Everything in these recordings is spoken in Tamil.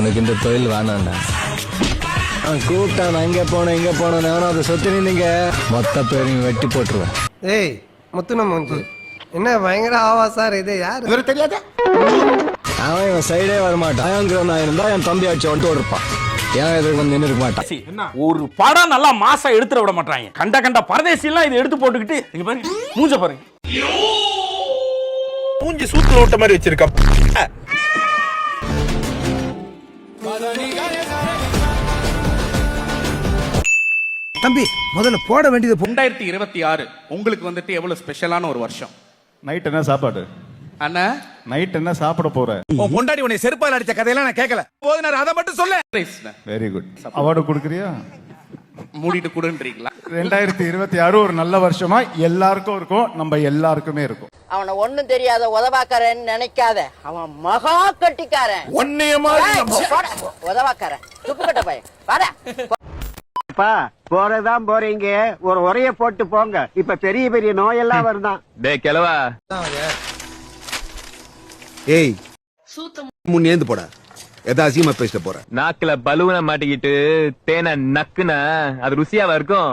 உனக்கு இந்த தொழில் வேணாண்டா. கூப்பிட்டா நான் இங்கே போனேன் இங்கே போனேன் நானும் அதை சொத்து நீங்க மொத்த பேரையும் வெட்டி போட்டுருவேன். ஏய் முத்துன மூஞ்சி என்ன பயங்கர ஆவாசா இது யார் இவரு தெரியாத? அவன் இவன் சைடே வரமாட்டான். இருந்தா என் தம்பி அடிச்சு வந்துட்டு இருப்பான். ஏன் எதுக்கு வந்து நின்று இருக்க மாட்டான். ஒரு படம் நல்லா மாசா எடுத்துட விட மாட்டாங்க. கண்ட பரதேசி எல்லாம் இதை எடுத்து போட்டுக்கிட்டு நீங்க பாருங்க மூஞ்ச பாருங்க. மூஞ்சி சூத்துல விட்ட மாதிரி வச்சிருக்கா. தம்பி முதல்ல போட வேண்டியது 2026 உங்களுக்கு வந்துட்டு எவ்வளவு ஸ்பெஷலான ஒரு வருஷம். நைட் என்ன சாப்பாடு அண்ணா? நைட் என்ன சாப்பிட போற? பொண்டாடி உன்னை செருப்பால் அடிச்ச கதையெல்லாம் நான் கேட்கல. போது நான் அதை மட்டும் சொல்ல. Very good. அவார்டு கொடுக்குறியா? மூடிட்டு கொடுன்றீங்களா? 2026 ஒரு நல்ல வருஷமா எல்லாருக்கும் இருக்கும், நம்ம எல்லாருக்குமே இருக்கும். அவனை ஒண்ணும் தெரியாத உதவாக்காரன்னு நினைக்காத, அவன் மகா கட்டிக்காரன். உதவாக்காரன் துப்பு கட்ட பையன். வாடா போறதான் போறீங்க, ஒரு உரைய போட்டு போங்க. இப்ப பெரிய பெரிய நோயெல்லாம் வருதான். டேய் கிழவா, ஏய் முன்னேந்து போட எதா அசியமா பேசிட்டு போற. நாக்குல பலூனை மாட்டிக்கிட்டு தேனை நக்குனா அது ருசியாவா இருக்கும்?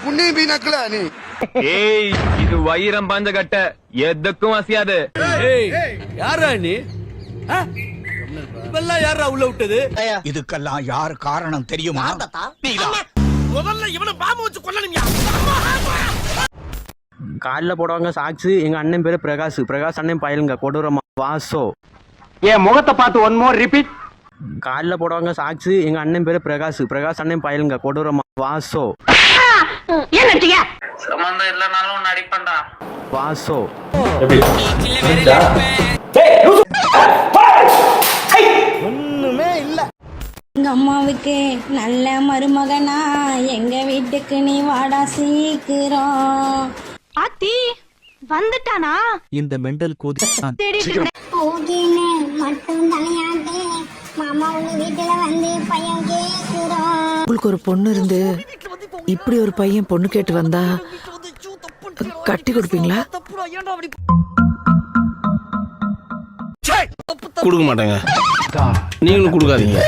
புண்ணியம் பீ நக்கல நீ. ஏய் இது வைரம் பாஞ்ச கட்ட, எதுக்கும் அசியாது. யாரா நீ? இதெல்லாம் யாரா உள்ள விட்டது? இதுக்கெல்லாம் யார் காரணம் தெரியுமா? முதல்ல இவனை பாம்பு வச்சு கொல்லணும்யா. காலில் போடுவாங்க சாக்ஸ். எங்க அண்ணன் பேரு பிரகாஷ். பிரகாஷ் அண்ணன் பயிலுங்க கொடூரமா வாசோ. என் முகத்தை பார்த்து ஒன் மோர் ரிப்பீட். காலில் போடுவாங்க சாக்ஸ். எங்க அண்ணன் பேரு பிரகாஷ். பிரகாஷ் அண்ணன் பயிலுங்க கொடூரமா வாசோ. சம்பந்தம் இல்லைனாலும் நடிப்பண்டா வாசோ. ஒண்ணுமே இல்ல. எங்க அம்மாவுக்கு நல்ல மருமகனா, எங்க வீட்டுக்கு நீ வாடா சீக்கிரம். ஆத்தி வந்துட்டானா இந்த மெண்டல் கோதி மட்டும் தலையாட்டு மாமா உங்க வீட்டுல வந்து பையன் கேக்குறோம். உங்களுக்கு ஒரு பொண்ணு இருந்து இப்படி ஒரு பையன் பொண்ணு கேட்டு வந்தா கட்டி கொடுப்பீங்களா? கொடுக்க மாட்டாங்க, நீங்களும் கொடுக்காதீங்க.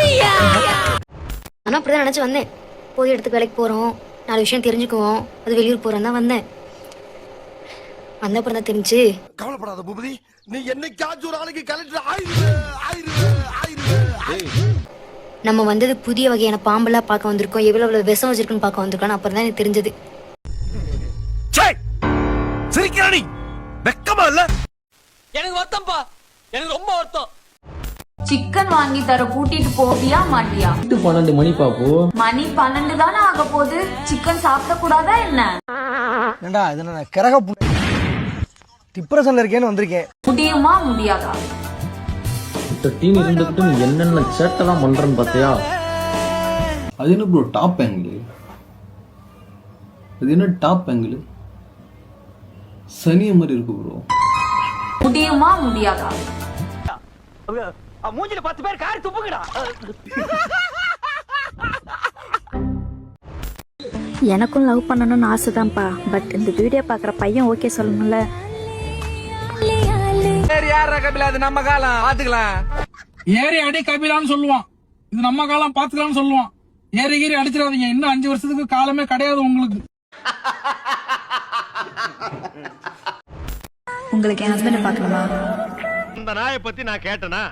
ஆனா அப்படிதான் நினைச்சு வந்தேன். போய் இடத்துக்கு வேலைக்கு போறோம், 4 விஷயம் தெரிஞ்சுக்குவோம், அது வெளியூர் போறோம் தான் வந்தேன். வந்த அப்புறம் தான் தெரிஞ்சு. கவலைப்படாத பூபதி, நீ என்னைக்காச்சும் ஒரு ஆளுக்கு கலெக்டர் நம்ம வந்தது புதிய வகையான பாம்பெல்லாம் பார்க்க வந்திருக்கோம், எவ்வளவு விஷம் வச்சிருக்குன்னு பார்க்க வந்திருக்கோம். அப்புறம் தான் எனக்கு தெரிஞ்சது. சிரிக்கிறானி வெக்கமா இல்ல? எனக்கு வருத்தம்பா, எனக்கு ரொம்ப வருத்தம். சிக்கன் வாங்கி தர கூட்டிட்டு போவியா மாட்டியா? 12 மணி பாப்பு. மணி 12 தானே ஆக போகுது. சிக்கன் சாப்பிட கூடாதா என்ன? ஏண்டா இது நான் கரக டிப்ரஷன்ல இருக்கேன்னு வந்திருக்கேன். முடியுமா முடியாதா? டீம் இருந்துகிட்டு நீ என்னென்ன சேட்டெல்லாம் பண்றன்னு பார்த்தியா? அது என்ன ப்ரோ டாப் ஆங்கிள்? அது என்ன டாப் ஆங்கிள்? சனிய மாதிரி இருக்கு ப்ரோ. முடியுமா முடியாதா? மூஞ்சில 10 பேர் காரி துப்புங்கடா. எனக்கும் லவ் பண்ணணும்னு ஆசைதான்ப்பா. பட் இந்த வீடியோ பாக்குற பையன் ஓகே சொல்லணும்ல. அது நம்ம காலம் பாத்துக்கலாம். ஏறி அடி கபிலான்னு சொல்லுவான், இது நம்ம காலம் பாத்துக்கலாம்னு சொல்லுவான். ஏறி கீறி அடிச்சிடாதீங்க, இன்னும் 5 வருஷத்துக்கு காலமே கிடையாது உங்களுக்கு. உங்களுக்கு என் ஹஸ்பண்ட் பார்க்கணுமா? இந்த நாயை பத்தி நான் கேட்டனா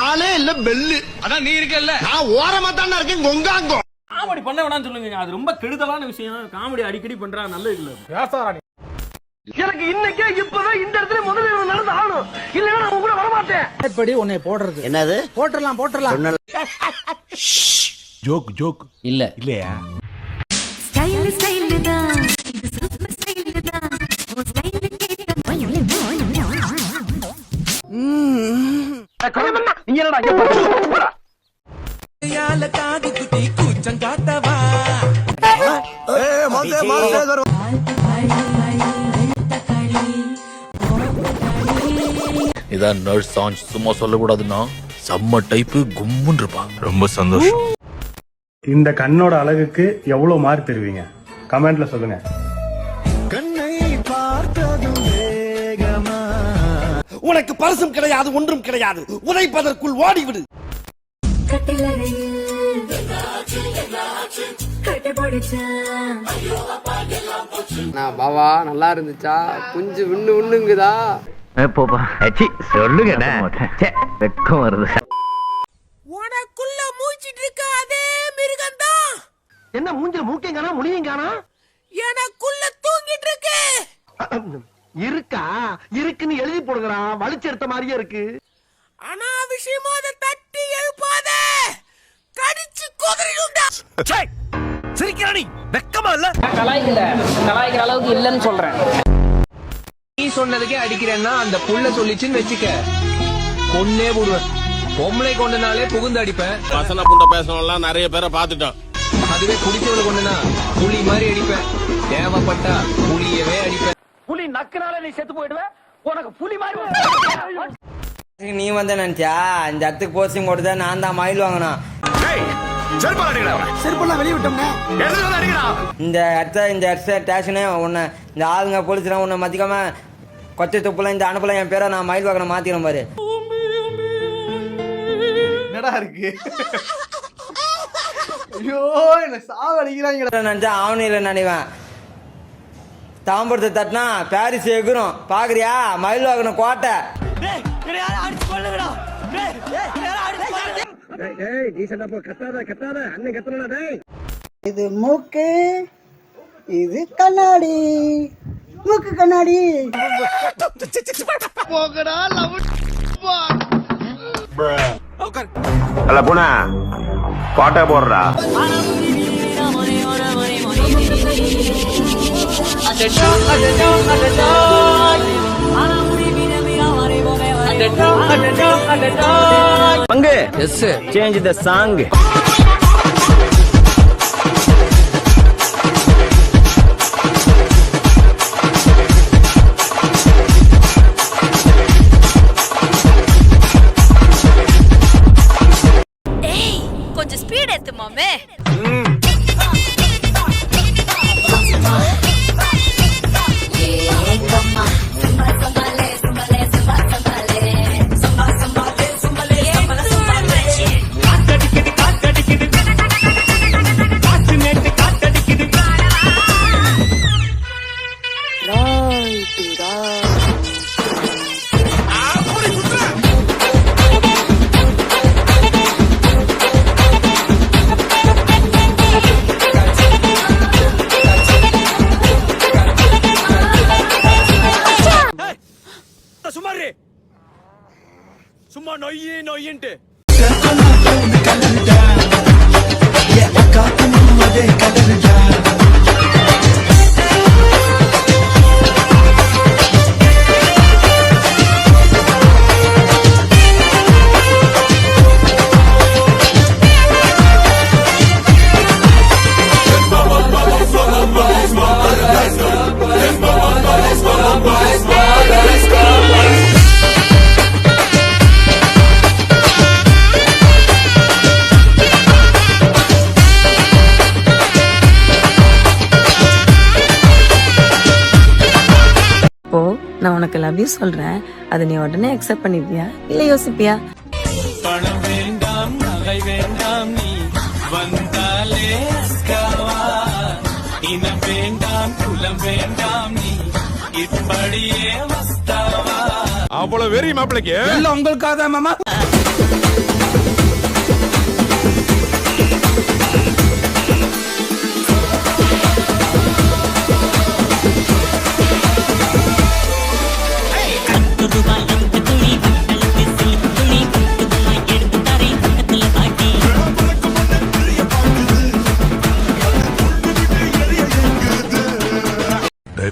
ஆளே இல்ல பெல்லு. அதான் நீ இருக்கல்ல, நான் ஓரமா தானே இருக்கேன். கொங்காங்கோ காமெடி பண்ண வேணாம்னு சொல்லுங்க, அது ரொம்ப கெடுதலான விஷயம். காமெடி அடிக்கடி பண்றா நல்லது இல்ல. பேசாரானி எனக்கு இன்னைக்கே இப்பதான் இந்த இடத்துல முதல்ல நடந்து ஆகணும், இல்லன்னா நான் கூட வர மாட்டேன். இப்படி உன்னை போடுறது என்னது? போட்டுறலாம். ஜோக் ஜோக் இல்ல இல்லையா? ஸ்டைல் ஸ்டைல் தான் இது, சூப்பர் ஸ்டைல் தான். ஓ ஸ்டைல் நீங்க என்னடா இங்க போறீங்க? யால காது குட்டி கூச்சம் காட்டவா. இதான் நர்ஸ் சான்ஸ். சும்மா சொல்லக்கூடாதுன்னா செம்ம டைப்பு கும்முன்னு இருப்பான். ரொம்ப சந்தோஷம். இந்த கண்ணோட அழகுக்கு எவ்வளவு மார்க் தருவீங்க? கமெண்ட்ல சொல்லுங்க. கண்ணை பார்த்ததும் வேகமா உனக்கு பரிசும் கிடையாது, ஒன்றும் கிடையாது. உதைப்பதற்குள் ஓடிவிடு. பாவா நல்லா இருந்துச்சா? கொஞ்சம் விண்ணுங்குதா? சொல்லுங்க வெக்கம் வருது. உனக்குள்ள மூச்சிட்டு இருக்க அதே மிருகம் தான் என்ன மூஞ்சில மூக்கைங்கானா முடியுங்கானா? எனக்குள்ள தூங்கிட்டு இருக்கு. இருக்கா? இருக்குன்னு எழுதி போடுங்கடா. வலிச்சு எடுத்த மாதிரியே இருக்கு. அனாவசியமா அதை தட்டி எழுப்பாத, கடிச்சு குதறிடும்டா. சிரிக்கிறானி வெக்கமா இல்ல? கலாய்க்கிற அளவுக்கு இல்லன்னு சொல்றேன். நீ சொன்னதுக்கே அடிக்கிறேன்னா அந்த புள்ள சொல்லிச்சுன்னு வச்சுக்க, கொன்னே போடுவேன். பொம்பளை கொண்டனாலே புகுந்து அடிப்பேன். வசன புண்ட பேசணும்லாம் நிறைய பேரை பாத்துட்டோம். அதுவே குடிச்சவளை கொண்டனா புலி மாதிரி அடிப்பேன். தேவைப்பட்டா புலியவே அடிப்பேன். புலி நக்குனால நீ செத்து போயிடுவ. உனக்கு புலி மாதிரி நீ வந்து நினைச்சா இந்த இடத்துக்கு போஸ்டிங் போட்டு நான் தான் மயில் வாங்கினோம். இந்த இடத்த ஸ்டேஷனே உன்னை இந்த ஆளுங்க போலீஸ்லாம் உன்னை மதிக்காம கொச்சை துப்புல இந்த அனுப்பல என் பேரை நான் மயில் வாங்கின மாத்திக்கிறேன் பாரு. என்னடா இருக்கு? ஐயோ என்ன சாவடிக்கிறாங்க. நினைச்சா அவனில நினைவேன். தாம்பரத்தை தட்டினா பாரிஸ் எகுரும். பாக்குறியா? மயில் வாங்கின கோட்டை. இது மூக்கு, இது கண்ணாடி. மூக்கு கண்ணாடி. அல்ல போனா கோட்டை போடுறா. பங்கு சேஞ்ச் த சாங். கொஞ்சம் ஸ்பீட் ஏத்து மாமே. சும்மா நொய்யி நொய்யின்ட்டு நான் உனக்கு லவ் யூ சொல்றேன். அதை நீ உடனே அக்செப்ட் பண்ணிப்பியா இல்ல யோசிப்பியா? பணம் வேண்டாம், நகை வேண்டாம், நீ வந்தாலே அஸ்காவா. இனம் வேண்டாம், குலம் வேண்டாம், நீ இப்படியே வஸ்தாவா. அவ்வளவு வெறி மாப்பிளைக்கு எல்லாம் உங்களுக்காக தான் மாமா.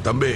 தம்பி